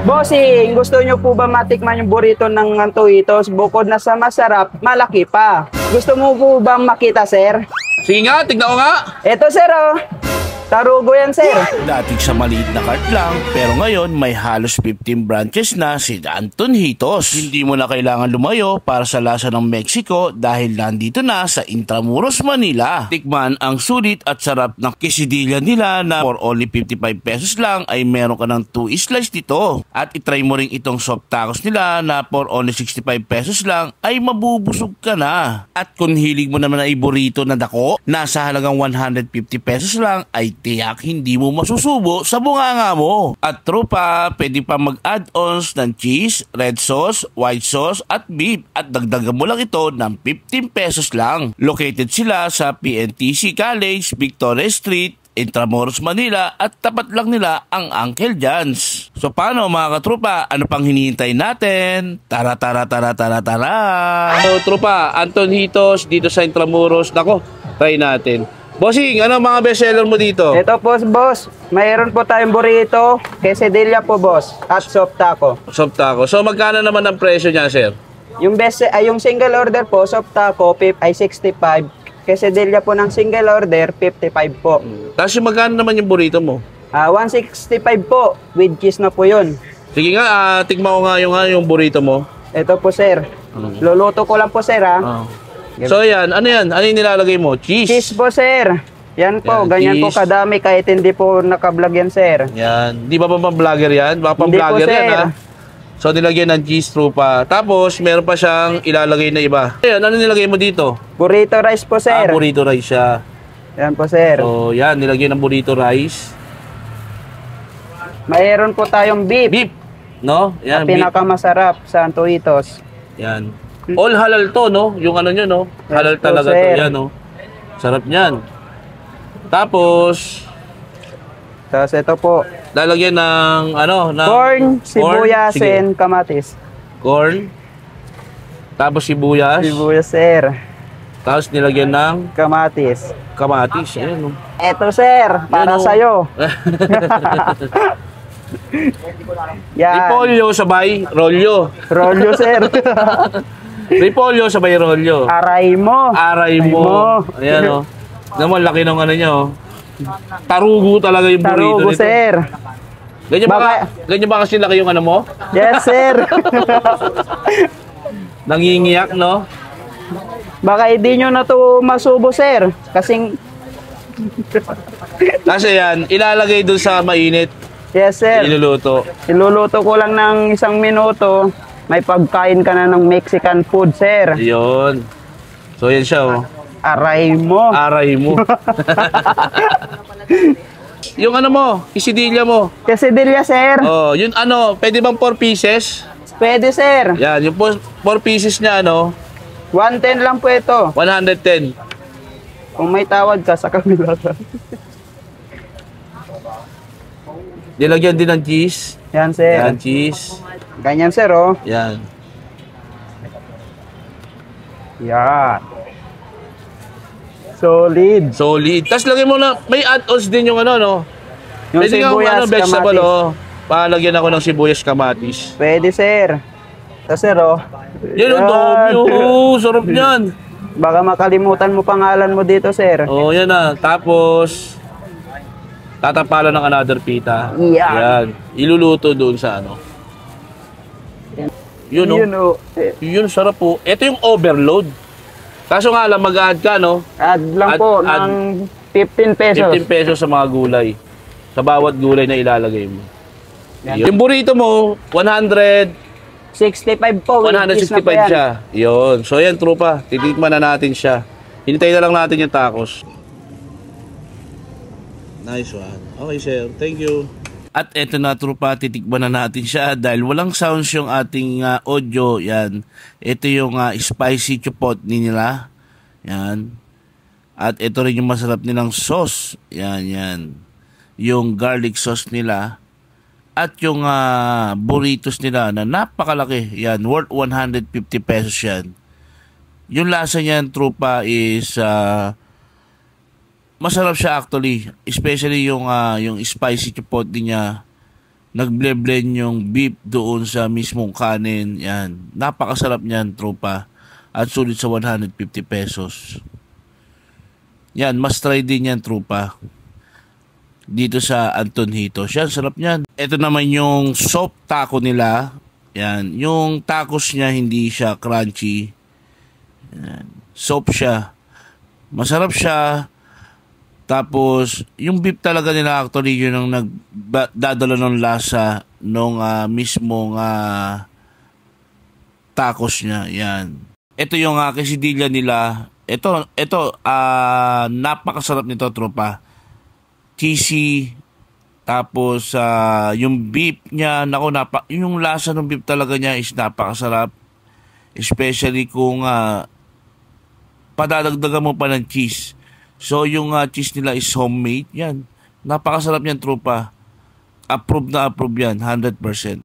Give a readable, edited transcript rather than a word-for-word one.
Bossing, gusto nyo po ba matikman yung burrito ng Antojitos? Bukod na sa masarap, malaki pa. Gusto mo po bang makita, sir? Sige nga, tignan ko nga. Eto, sir, oh. Tarugo yan, sir. Dating sa maliit na cart lang, pero ngayon may halos 15 branches na si Antojitos. Hindi mo na kailangan lumayo para sa lasa ng Mexico dahil nandito na sa Intramuros, Manila. Tikman ang sulit at sarap ng quesadilla nila na for only 55 pesos lang ay meron ka ng 2 slice dito. At itry mo rin itong soft tacos nila na for only 65 pesos lang ay mabubusog ka na. At kung hilig mo naman ay burrito na dako, nasa halagang 150 pesos lang ay tiyak hindi mo masusubo sa bunganga mo. At tropa, pwede pa mag-add-ons ng cheese, red sauce, white sauce at beef at dagdagan mo lang ito ng 15 pesos lang. Located sila sa PNTC College, Victoria Street, Intramuros, Manila at tapat lang nila ang Uncle John's. So paano mga katropa, ano pang hinihintay natin? Tara! So tropa, Antojitos dito sa Intramuros. Nako, try natin. Bossing, ano mga bestseller mo dito? Ito po, boss. Mayroon po tayong burrito, quesadilla po, boss, at soft taco. Soft taco. So magkano naman ang presyo niya, sir? Yung single order po, soft taco ay 65. Quesadilla po ng single order, 55 po. Tapos yung magkano naman yung burrito mo? 165 po, with cheese na po yun. Sige nga, tignan ko nga yung burrito mo. Ito po, sir. Luluto ko lang po, sir, ha? So yan, ano yan? Ano yung nilalagay mo? Cheese? Cheese po, sir. Yan po, Yan, ganyan cheese. po kadami kahit hindi po nakablog yan, sir. Yan. Di ba pang-vlogger yan? Baka Hindi po, pang-vlogger yan, sir. ha? So nilagyan ng cheese trupa. Tapos meron pa siyang ilalagay na iba. Ayan, ano nilagay mo dito? Burrito rice po, sir. Burrito rice siya. Yan po, sir. So yan, nilagyan ng burrito rice. Mayroon po tayong beef. Beef. No? Yan, Na pinakamasarap sa Antojitos. Yan. All halal to, no? Yung ano nyo, no? Halal Yes po, talaga to. sir. Yan, no? Sarap niyan. Tapos, Tapos ito po, lalagyan ng, ano? Ng corn, sibuyas, Sige. and kamatis. Corn. Tapos sibuyas. Sibuyas, sir. Tapos nilagyan ng Kamatis. kamatis. Ayan, no? Ito, sir, para Yan, oh. sa'yo. Yan. Repolyo sabay rolyo. Rolyo, sir. Repolyo sabay rolyo. Aray mo. Aray mo. Ayan, o. Naman, laki ng ano niya, o. Tarugo talaga yung burrito Tarugo, nito. sir. Ganyan ba kasi laki yung ano mo? Yes, sir. Nangingiyak, no? Baka hindi nyo na to masubo, sir. Kasing... Kasi yan, ilalagay dun sa mainit. Yes, sir. Iluluto. Iluluto ko lang ng 1 minuto. May pagkain ka na ng Mexican food, sir. Yun. So, yan siya, o. Aray mo. Aray mo. Yung ano mo, quesadilla mo. Quesadilla, sir. Oh, yun ano, pwede bang 4 pieces? Pwede, sir. Yan, yung 4 pieces niya, ano, 110 lang po ito. 110. Kung may tawad ka sa kabila. Nilagyan din ng cheese. Yan, sir. Yan, cheese. Ganyan, sir, oh. Yan. Yan. Solid. Solid. Tapos lagyan mo na, may add-ons din yung ano, no? Yung Pwede nga sibuyas, ano, vegetable, kamatis. oh. Palagyan ako ng sibuyas kamatis. Pwede, sir. Ito, sir, oh. Yan, ang dami. Oh, sarap yan. Baka makalimutan mo pangalan mo dito, sir. Oh, yan na. Tapos, tatapalan ng another pita. Yan. Yan. Iluluto doon sa ano. Yun, no? Yun, oh. Yun, sarap po. Ito yung overload. Kaso nga lang, mag-add ka, no? Add lang po add ng 15 pesos. 15 pesos sa mga gulay. Sa bawat gulay na ilalagay mo. Yan. Yung burrito mo, 65 po. with cheese na 165 po yan. siya. Yun. So yan, trupa. Titikman na natin siya. Hintayin na lang natin yung tacos. Nice one. Okay, sir. Thank you. At eto na trupa, titikman na natin siya dahil walang sounds yung ating audio. Yan. Ito yung spicy chipotle nila. Yan. At ito rin yung masarap nilang sauce. Yan, yan. Yung garlic sauce nila. At yung burritos nila na napakalaki. Yan, worth 150 pesos yan. Yung lasa niyan, trupa, is masarap siya actually. Especially yung spicy chipotle niya. nagble-blend yung beef doon sa mismong kanin. Yan. Napakasarap niyan, tropa. At sulit sa 150 pesos. Yan, must try din yan, tropa. Dito sa Antonjitos. Yan, sarap niyan. Ito naman yung soft taco nila. Yan. Yung tacos niya, hindi siya crunchy. Yan. Soft siya. Masarap siya. Tapos, yung beef talaga nila actually yun ang nagdadala ng lasa nung mismong tacos niya. Yan. Ito yung quesadilla nila. Ito, napakasarap nito, tropa. Cheesy. Tapos, yung beef niya, yung lasa ng beef talaga niya is napakasarap. Especially kung padadagdagan mo pa ng cheese. So, yung cheese nila is homemade. Yan. Napakasarap yan, tropa. Approve na approve yan. 100%.